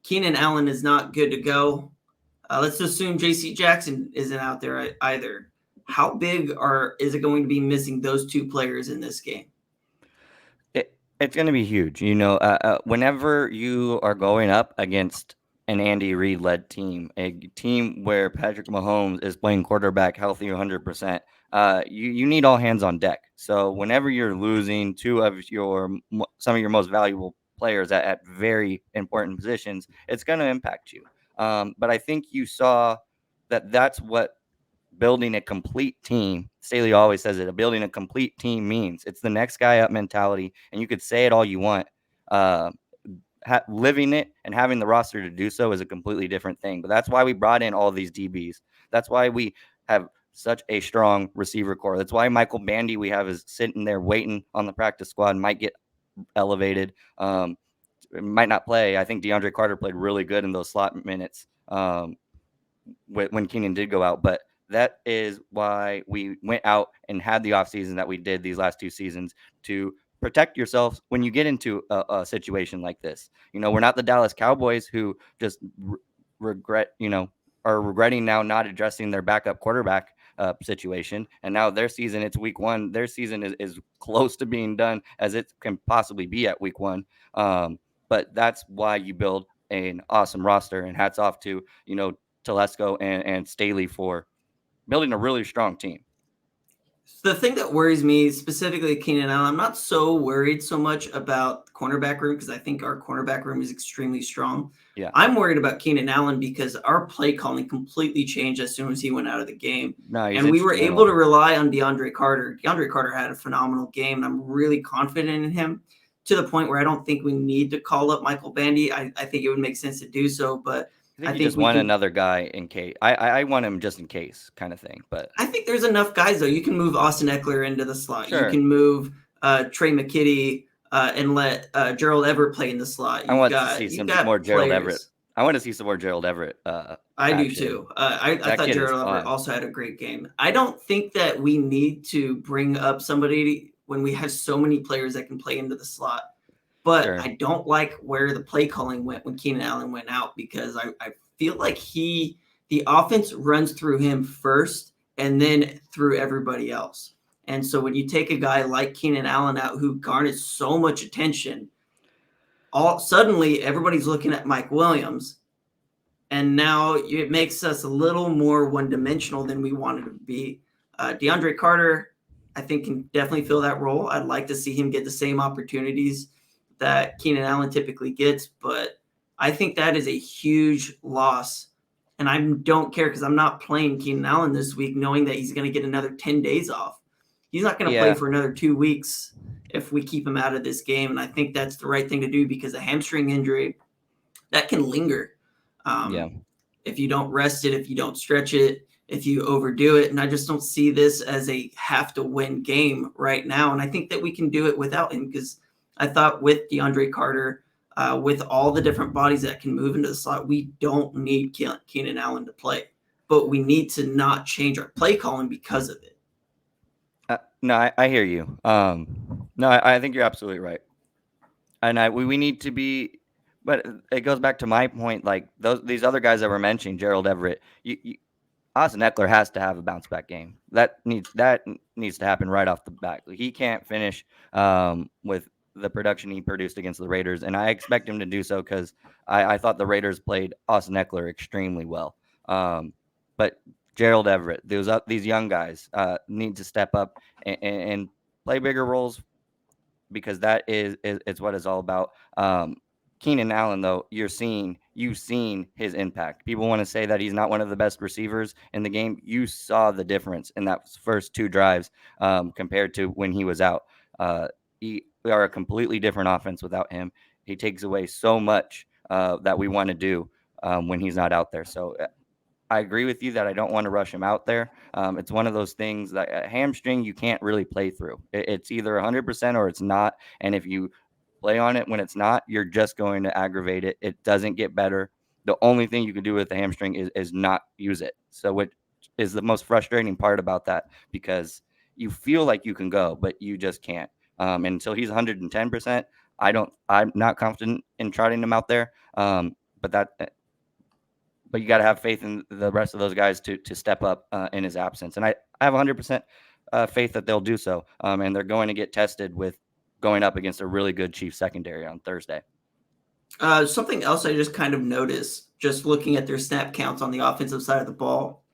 Keenan Allen is not good to go. Let's assume J.C. Jackson isn't out there either. How big is it going to be missing those two players in this game? It's going to be huge. Whenever you are going up against an Andy Reid-led team, a team where Patrick Mahomes is playing quarterback healthy 100%, you need all hands on deck. So whenever you're losing some of your most valuable players at very important positions, it's going to impact you. But I think you saw that's what building a complete team. Staley always says it. Building a complete team means it's the next guy up mentality, and you could say it all you want. Living it and having the roster to do so is a completely different thing. But that's why we brought in all these DBs. That's why we have such a strong receiver core. That's why Michael Bandy we have is sitting there waiting on the practice squad, might get elevated, might not play. I think DeAndre Carter played really good in those slot minutes when Keenan did go out, but that is why we went out and had the offseason that we did these last two seasons to protect yourselves when you get into a situation like this. We're not the Dallas Cowboys who just are regretting now not addressing their backup quarterback situation. And now their season, it's week one. Their season is close to being done as it can possibly be at week one. But that's why you build an awesome roster, and hats off to, Telesco and Staley for building a really strong team. The thing that worries me, specifically Keenan Allen, I'm not so worried so much about the cornerback room because I think our cornerback room is extremely strong. Yeah, I'm worried about Keenan Allen because our play calling completely changed as soon as he went out of the game. And we were able to rely on DeAndre Carter. DeAndre Carter had a phenomenal game, and I'm really confident in him to the point where I don't think we need to call up Michael Bandy. I think it would make sense to do so, but I think you just want another guy in case. I want him just in case kind of thing. But I think there's enough guys, though. You can move Austin Eckler into the slot. Sure. You can move Trey McKitty and let Gerald Everett play in the slot. I want to see some more Gerald Everett. I want to see some more Gerald Everett. I do too. I thought Gerald Everett also had a great game. I don't think that we need to bring up somebody when we have so many players that can play into the slot. But sure. I don't like where the play calling went when Keenan Allen went out because I feel like the offense runs through him first and then through everybody else. And so when you take a guy like Keenan Allen out who garners so much attention, suddenly everybody's looking at Mike Williams. And now it makes us a little more one-dimensional than we wanted to be. DeAndre Carter, I think, can definitely fill that role. I'd like to see him get the same opportunities that Keenan Allen typically gets, but I think that is a huge loss. And I don't care because I'm not playing Keenan Allen this week knowing that he's going to get another 10 days off. He's not going to play for another 2 weeks if we keep him out of this game. And I think that's the right thing to do because a hamstring injury, that can linger. If you don't rest it, if you don't stretch it, if you overdo it. And I just don't see this as a have-to-win game right now. And I think that we can do it without him because I thought with DeAndre Carter, with all the different bodies that can move into the slot, we don't need Keenan Allen to play. But we need to not change our play calling because of it. No, I hear you. I think you're absolutely right. And we need to be, but it goes back to my point. Like these other guys that were mentioning, Gerald Everett, Austin Eckler has to have a bounce back game. That needs to happen right off the bat. He can't finish with the production he produced against the Raiders, and I expect him to do so because I thought the Raiders played Austin Eckler extremely well. But Gerald Everett, these young guys need to step up and play bigger roles because that is what it's all about. Keenan Allen, though, you've seen his impact. People want to say that he's not one of the best receivers in the game. You saw the difference in that first 2 drives compared to when he was out. We are a completely different offense without him. He takes away so much that we want to do when he's not out there. So I agree with you that I don't want to rush him out there. It's one of those things that a hamstring you can't really play through. It's either 100% or it's not. And if you play on it when it's not, you're just going to aggravate it. It doesn't get better. The only thing you can do with the hamstring is not use it. So what is the most frustrating part about that? Because you feel like you can go, but you just can't. And until he's 110%, I'm not confident in trotting him out there. But you got to have faith in the rest of those guys to step up in his absence. And I have 100% faith that they'll do so. And they're going to get tested with going up against a really good Chiefs secondary on Thursday. Something else I just kind of noticed, just looking at their snap counts on the offensive side of the ball.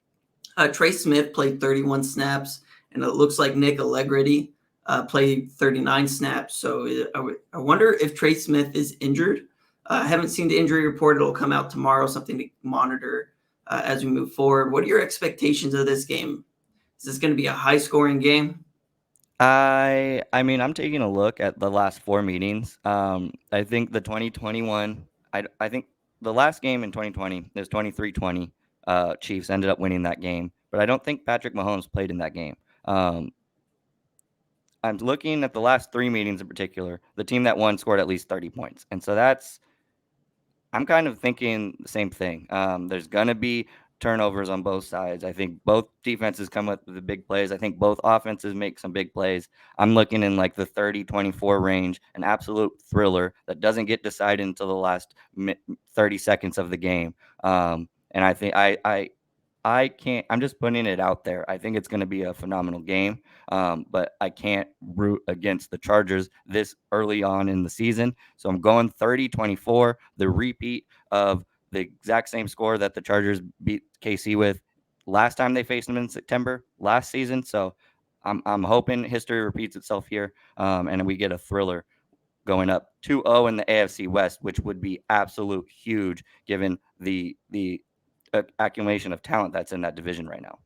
Trey Smith played 31 snaps, and it looks like Nick Allegretti played 39 snaps. So I wonder if Trey Smith is injured. I haven't seen the injury report. It'll come out tomorrow, something to monitor as we move forward. What are your expectations of this game? Is this going to be a high-scoring game? I mean, I'm taking a look at the last 4 meetings. I think the 2021, I think the last game in 2020, there's 23-20. Chiefs ended up winning that game, but I don't think Patrick Mahomes played in that game. I'm looking at the last 3 meetings in particular. The team that won scored at least 30 points. And so I'm kind of thinking the same thing. There's going to be turnovers on both sides. I think both defenses come up with the big plays. I think both offenses make some big plays. I'm looking in like the 30-24 range, an absolute thriller that doesn't get decided until the last 30 seconds of the game. And I think I can't. I'm just putting it out there. I think it's going to be a phenomenal game, but I can't root against the Chargers this early on in the season. So I'm going 30-24, the repeat of the exact same score that the Chargers beat KC with last time they faced them in September last season. So I'm hoping history repeats itself here, and we get a thriller going up 2-0 in the AFC West, which would be absolute huge given the accumulation of talent that's in that division right now.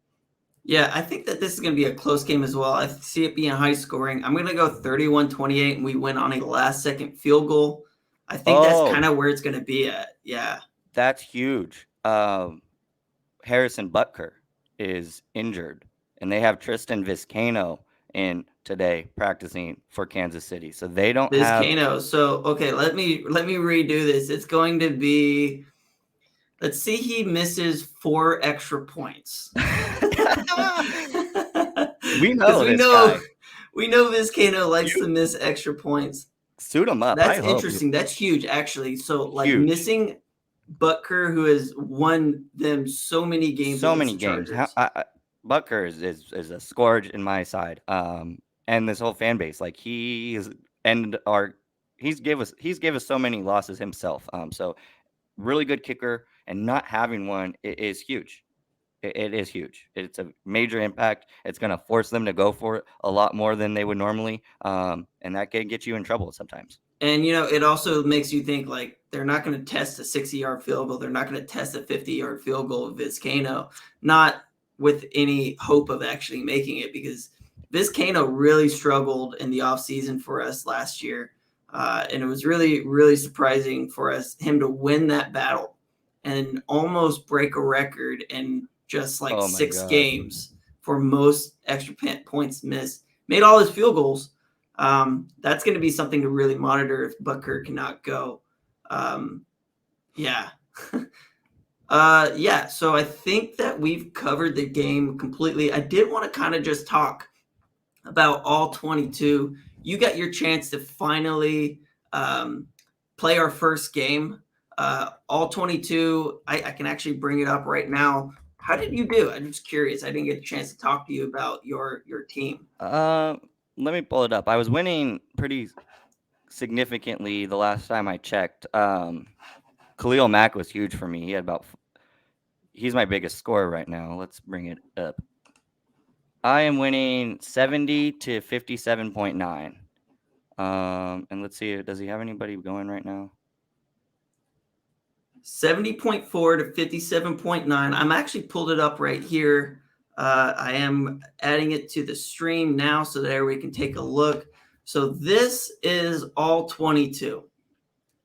Yeah, I think that this is going to be a close game as well. I see it being high scoring. I'm going to go 31-28, and we win on a last-second field goal. I think that's kind of where it's going to be at. Yeah. That's huge. Harrison Butker is injured, and they have Tristan Vizcaino in today practicing for Kansas City. So they don't have Vizcaino. So, okay, let me redo this. It's going to be, let's see, he misses 4 extra points. We know Vizcaino likes to miss extra points. Suit him up. That's interesting. That's huge, actually. So, missing Butker, who has won them so many games. Butker is a scourge in my side. And this whole fan base, like he's gave us so many losses himself. So really good kicker, and not having one is huge. It is huge. It's a major impact. It's going to force them to go for it a lot more than they would normally. And that can get you in trouble sometimes. And, it also makes you think, like, they're not going to test a 60-yard field goal. They're not going to test a 50-yard field goal with Vizcaino, not with any hope of actually making it, because Vizcaino really struggled in the offseason for us last year. And it was really, really surprising for him to win that battle and almost break a record in just like 6 games for most extra points missed. Made all his field goals. That's going to be something to really monitor if Butker cannot go. Yeah. So I think that we've covered the game completely. I did want to kind of just talk about all 22. You got your chance to finally play our first game. All 22, I can actually bring it up right now. How did you do? I'm just curious. I didn't get a chance to talk to you about your team. Let me pull it up. I was winning pretty significantly the last time I checked. Khalil Mack was huge for me. He's my biggest scorer right now. Let's bring it up. I am winning 70-57.9. And let's see, does he have anybody going right now? 70.4 to 57.9. I'm actually pulled it up right here. I am adding it to the stream now so there we can take a look. So this is all 22.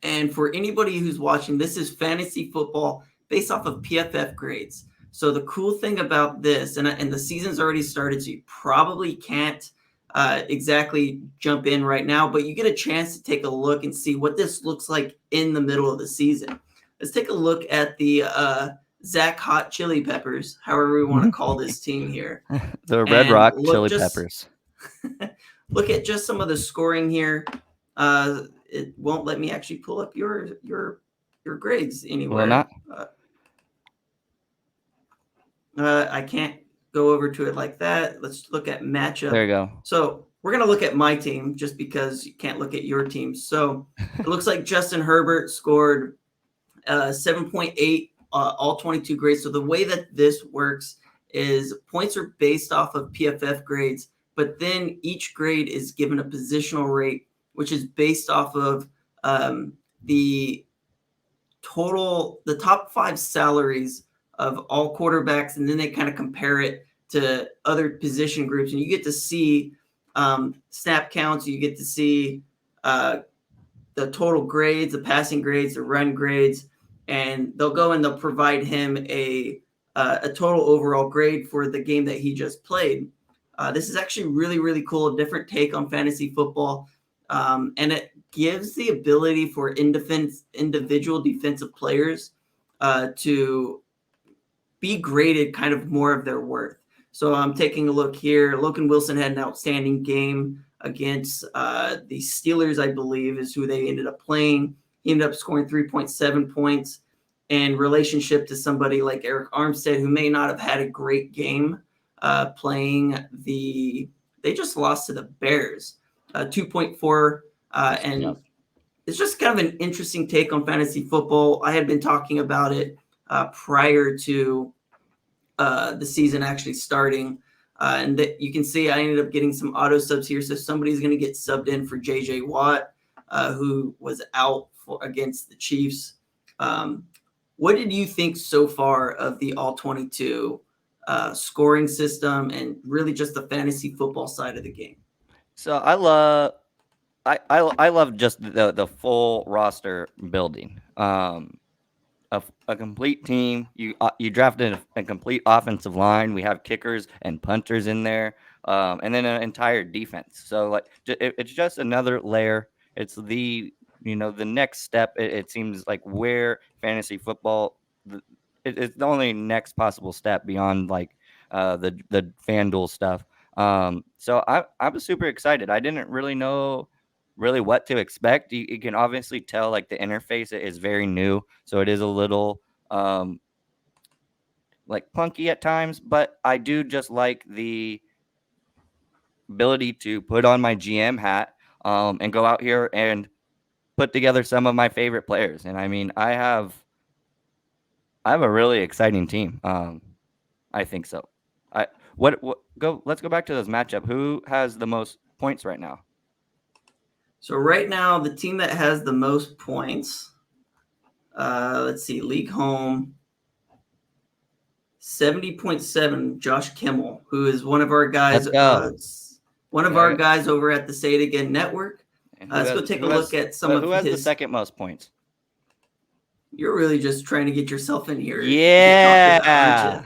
And for anybody who's watching, this is fantasy football based off of PFF grades. So the cool thing about this, and the season's already started, so you probably can't exactly jump in right now, but you get a chance to take a look and see what this looks like in the middle of the season. Let's take a look at the Zach Hot Chili Peppers, however we want to call this team here. The Red Rock Chili Peppers. Look at just some of the scoring here. It won't let me actually pull up your grades anywhere. Well, not. I can't go over to it like that. Let's look at matchup. There you go. So we're going to look at my team just because you can't look at your team. So it looks like Justin Herbert scored 7.8, all 22 grades. So the way that this works is points are based off of PFF grades, but then each grade is given a positional rate, which is based off of the top 5 salaries of all quarterbacks, and then they kind of compare it to other position groups, and you get to see snap counts, you get to see the total grades, the passing grades, the run grades, and they'll go and they'll provide him a total overall grade for the game that he just played. This is actually really, really cool, a different take on fantasy football, and it gives the ability for individual defensive players to be graded kind of more of their worth. So I'm taking a look here. Logan Wilson had an outstanding game against the Steelers, I believe, is who they ended up playing. He ended up scoring 3.7 points in relationship to somebody like Eric Armstead, who may not have had a great game playing they just lost to the Bears, 2.4. And it's just kind of an interesting take on fantasy football. I had been talking about it prior to the season actually starting. And that you can see I ended up getting some auto subs here. So somebody's going to get subbed in for JJ Watt, who was out against the Chiefs. What did you think so far of the all 22 scoring system and really just the fantasy football side of the game? So I love just the full roster building. A complete team. You drafted a complete offensive line. We have kickers and punters in there, and then an entire defense. So like it's just another layer. It's the next step. It seems like where fantasy football. It's the only next possible step beyond like the FanDuel stuff. So I was super excited. I didn't really know what to expect. You can obviously tell like the interface is very new, so it is a little like clunky at times, but I do just like the ability to put on my GM hat and go out here and put together some of my favorite players. And I mean, I have a really exciting team. I think so. Let's go back to this matchup. Who has the most points right now? So right now, the team that has the most points, let's see, league home, 70.7, Josh Kimmel, who is one of our guys, our guys over at the Say It Again Network. Let's go take a look at some of his. Who has the second most points? You're really just trying to get yourself in here. Yeah.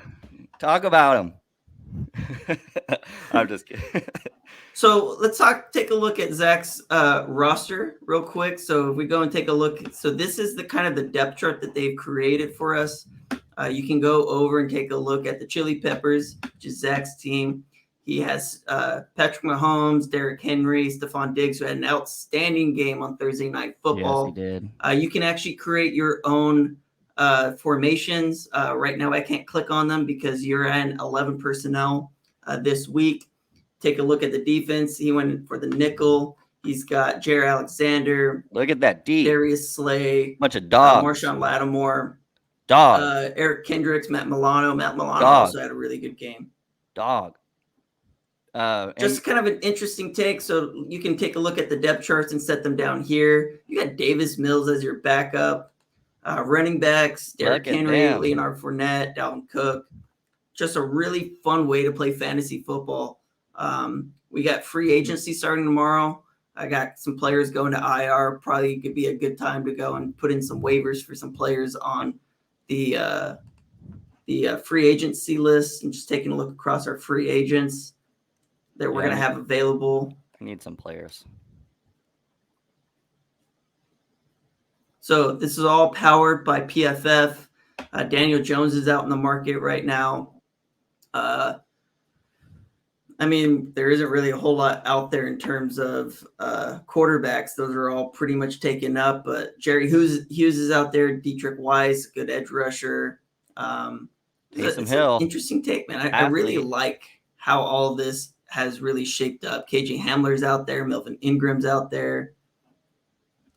Talk about him. I'm just kidding. So let's take a look at Zach's roster real quick. So if we go and take a look, so this is the kind of the depth chart that they've created for us. You can go over and take a look at the Chili Peppers, which is Zach's team. He has Patrick Mahomes, Derrick Henry, Stephon Diggs, who had an outstanding game on Thursday Night Football. Yes, he did. You can actually create your own formations. Right now, I can't click on them because you're in 11 personnel this week. Take a look at the defense. He went for the nickel. He's got Jair Alexander. Look at that D. Darius Slay. Bunch of dogs. Marshawn Lattimore. Dog. Eric Kendricks, Matt Milano. Matt Milano Dog. also had a really good game. Dog. Just kind of an interesting take. So you can take a look at the depth charts and set them down here. You got Davis Mills as your backup. Running backs, Derrick Look at Henry, them. Leonard Fournette, Dalvin Cook. Just a really fun way to play fantasy football. We got free agency starting tomorrow. I got some players going to IR. Probably could be a good time to go and put in some waivers for some players on the free agency list, and just taking a look across our free agents that we're going to have available. I need some players. So this is all powered by PFF. Daniel Jones is out in the market right now. I mean, there isn't really a whole lot out there in terms of quarterbacks. Those are all pretty much taken up. But Jerry Hughes is out there. Dietrich Weiss, good edge rusher. It's Hill. An interesting take, man. I really like how all this has really shaped up. KJ Hamler's out there. Melvin Ingram's out there.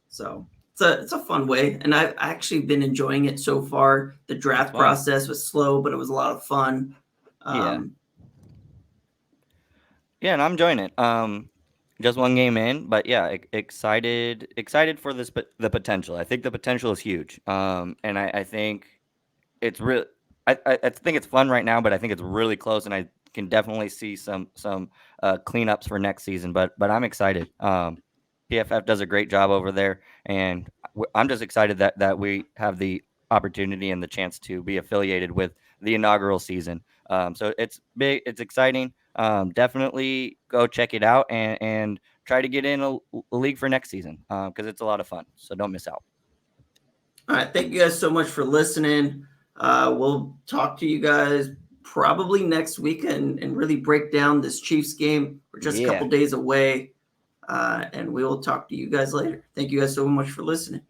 So it's a fun way. And I've actually been enjoying it so far. The draft process was slow, but it was a lot of fun. Yeah, and I'm enjoying it. Just one game in, but yeah, excited for the potential. I think the potential is huge. And I think it's real. I think it's fun right now, but I think it's really close, and I can definitely see some cleanups for next season. But I'm excited. PFF does a great job over there, and I'm just excited that we have the opportunity and the chance to be affiliated with the inaugural season. So it's big, it's exciting. Definitely go check it out and try to get in a league for next season because it's a lot of fun. So don't miss out. All right. Thank you guys so much for listening. We'll talk to you guys probably next week and really break down this Chiefs game. We're just a couple days away. And we will talk to you guys later. Thank you guys so much for listening.